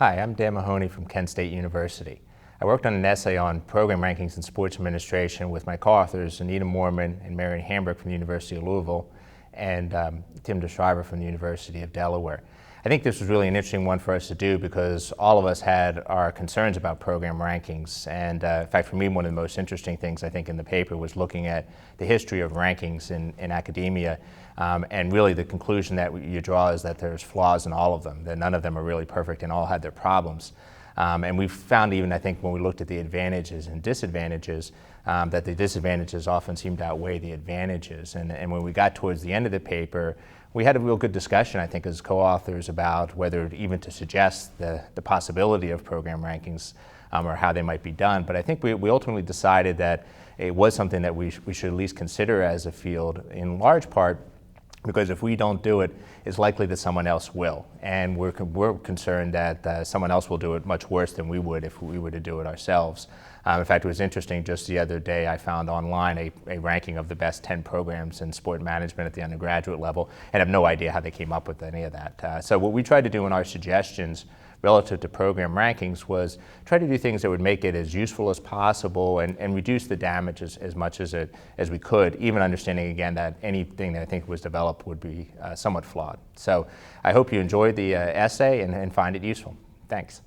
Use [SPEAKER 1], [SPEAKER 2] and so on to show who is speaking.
[SPEAKER 1] Hi, I'm Dan Mahony from Kent State University. I worked on an essay on program rankings in sports administration with my co-authors Anita Moorman and Marion Hambrick from the University of Louisville and Tim DeShriver from the University of Delaware. I think this was really an interesting one for us to do because all of us had our concerns about program rankings, and in fact for me one of the most interesting things I think in the paper was looking at the history of rankings in academia, and really the conclusion that you draw is that there's flaws in all of them, that none of them are really perfect and all had their problems. And we found even, I think, when we looked at the advantages and disadvantages, that the disadvantages often seemed to outweigh the advantages. And when we got towards the end of the paper, we had a real good discussion, I think, as co-authors about whether even to suggest the possibility of program rankings or how they might be done. But I think we ultimately decided that it was something that we should at least consider as a field, in large part because if we don't do it, it's likely that someone else will. And we're concerned that someone else will do it much worse than we would if we were to do it ourselves. In fact, it was interesting, just the other day I found online a ranking of the best 10 programs in sport management at the undergraduate level, and I have no idea how they came up with any of that. So what we tried to do in our suggestions relative to program rankings was try to do things that would make it as useful as possible and reduce the damage as much as we could, even understanding again that anything that I think was developed would be somewhat flawed. So I hope you enjoyed the essay and find it useful. Thanks.